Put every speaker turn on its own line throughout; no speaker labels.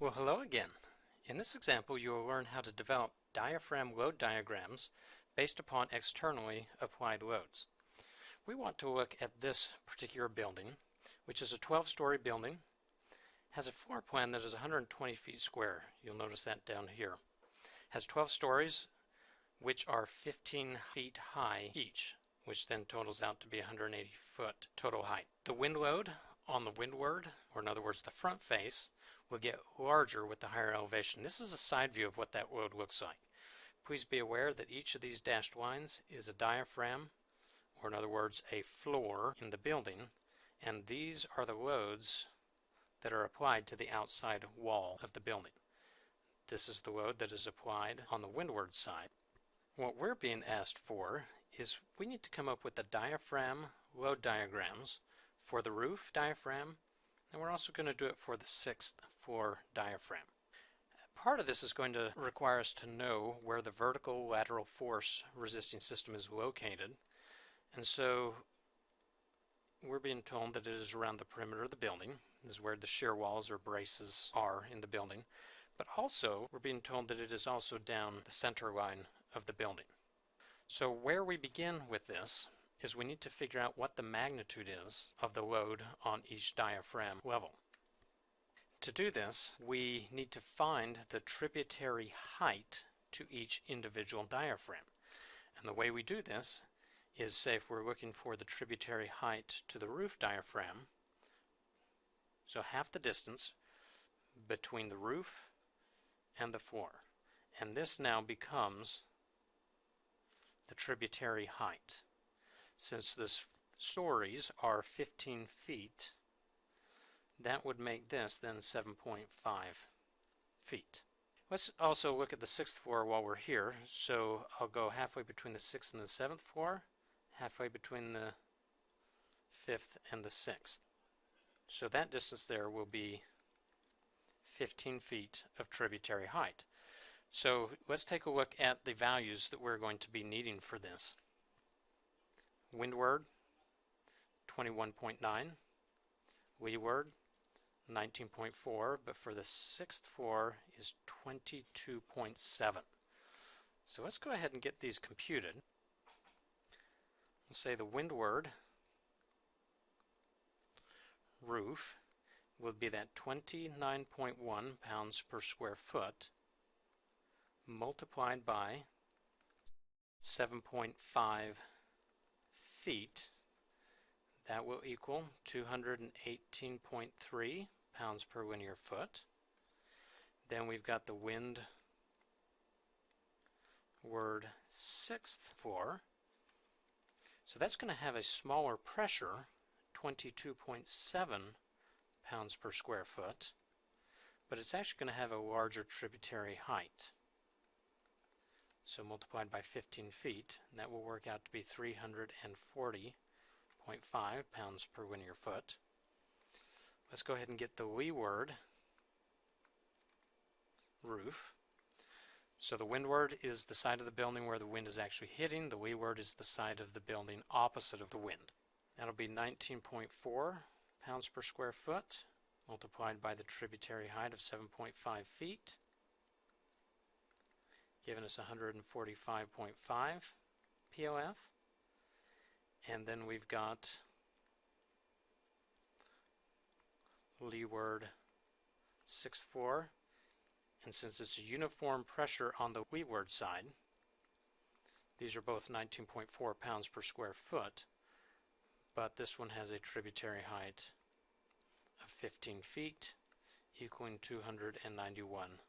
Well, hello again. In this example, you will learn how to develop diaphragm load diagrams based upon externally applied loads. We want to look at this particular building, which is a 12-story building, has a floor plan that is 120 feet square. You'll notice that down here. Has 12 stories, which are 15 feet high each, which then totals out to be 180 foot total height. The wind load on the windward, or in other words the front face, will get larger with the higher elevation. This is a side view of what that load looks like. Please be aware that each of these dashed lines is a diaphragm, or in other words a floor in the building, and these are the loads that are applied to the outside wall of the building. This is the load that is applied on the windward side. What we're being asked for is we need to come up with the diaphragm load diagrams for the roof diaphragm, and we're also going to do it for the 6th floor diaphragm. Part of this is going to require us to know where the vertical lateral force resisting system is located, and so we're being told that it is around the perimeter of the building. This is where the shear walls or braces are in the building, but also we're being told that it is also down the center line of the building. So where we begin with this is we need to figure out what the magnitude is of the load on each diaphragm level. To do this, we need to find the tributary height to each individual diaphragm. And the way we do this is, say, if we're looking for the tributary height to the roof diaphragm, so half the distance between the roof and the floor. And this now becomes the tributary height. Since the stories are 15 feet, that would make this then 7.5 feet. Let's also look at the 6th floor while we're here. So I'll go halfway between the 6th and the 7th floor, halfway between the 5th and the 6th. So that distance there will be 15 feet of tributary height. So let's take a look at the values that we're going to be needing for this. Windward, 21.9. Leeward, 19.4, but for the 6th floor is 22.7. So let's go ahead and get these computed. Let's say the windward roof will be that 29.1 pounds per square foot multiplied by 7.5 feet. That will equal 218.3 pounds per linear foot. Then we've got the windward 6th floor. So that's going to have a smaller pressure, 22.7 pounds per square foot, but it's actually going to have a larger tributary height. So multiplied by 15 feet, and that will work out to be 340.5 pounds per linear foot. Let's go ahead and get the leeward roof. So the windward is the side of the building where the wind is actually hitting. The leeward is the side of the building opposite of the wind. That'll be 19.4 pounds per square foot multiplied by the tributary height of 7.5 feet, giving us 145.5 POF. And then we've got leeward 6th floor, and since it's a uniform pressure on the leeward side, these are both 19.4 pounds per square foot, but this one has a tributary height of 15 feet, equaling 291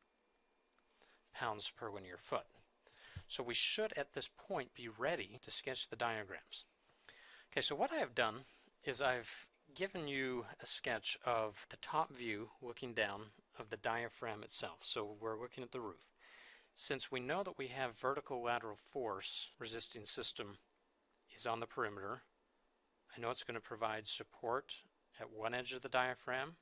pounds per linear foot. So we should at this point be ready to sketch the diagrams. Okay, so what I have done is I've given you a sketch of the top view looking down of the diaphragm itself. So we're looking at the roof. Since we know that we have vertical lateral force resisting system is on the perimeter, I know it's going to provide support at one edge of the diaphragm,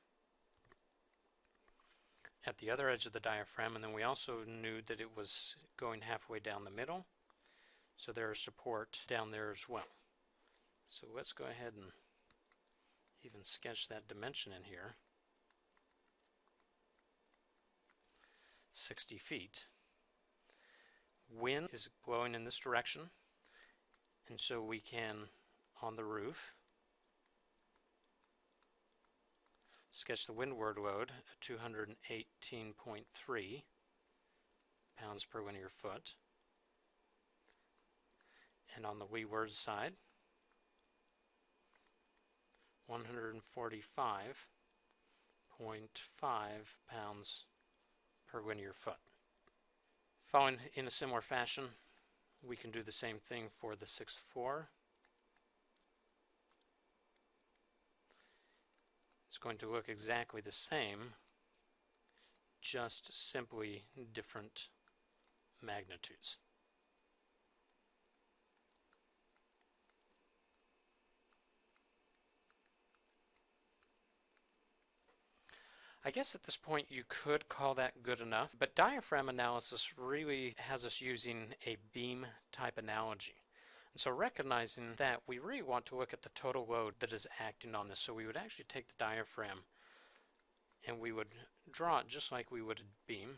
at the other edge of the diaphragm, and then we also knew that it was going halfway down the middle, so there's support down there as well. So let's go ahead and even sketch that dimension in here. 60 feet. Wind is blowing in this direction, and so we can, on the roof, sketch the windward load at 218.3 pounds per linear foot. And on the leeward side, 145.5 pounds per linear foot. Following in a similar fashion, we can do the same thing for the sixth floor. It's going to look exactly the same, just simply different magnitudes. I guess at this point you could call that good enough, but diaphragm analysis really has us using a beam type analogy. And so recognizing that, we really want to look at the total load that is acting on this. So we would actually take the diaphragm and we would draw it just like we would a beam.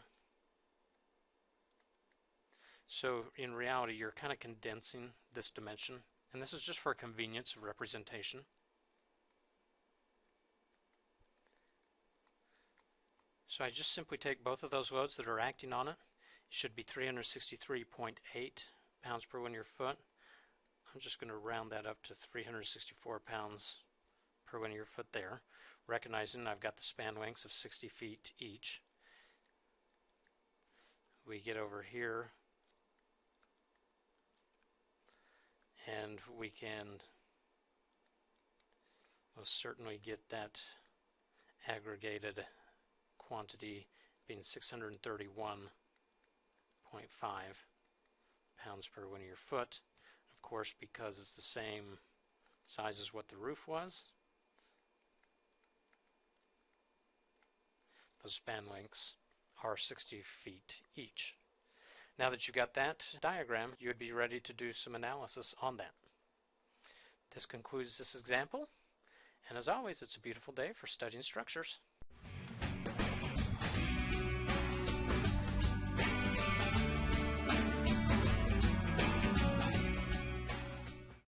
So in reality, you're kind of condensing this dimension, and this is just for convenience of representation. So I just simply take both of those loads that are acting on it. It should be 363.8 pounds per linear foot. I'm just going to round that up to 364 pounds per linear foot there, recognizing I've got the span lengths of 60 feet each. We get over here, and we can most certainly get that aggregated quantity being 631.5 pounds per linear foot. Of course, because it's the same size as what the roof was, those span lengths are 60 feet each. Now that you've got that diagram, you would be ready to do some analysis on that. This concludes this example, and as always, it's a beautiful day for studying structures.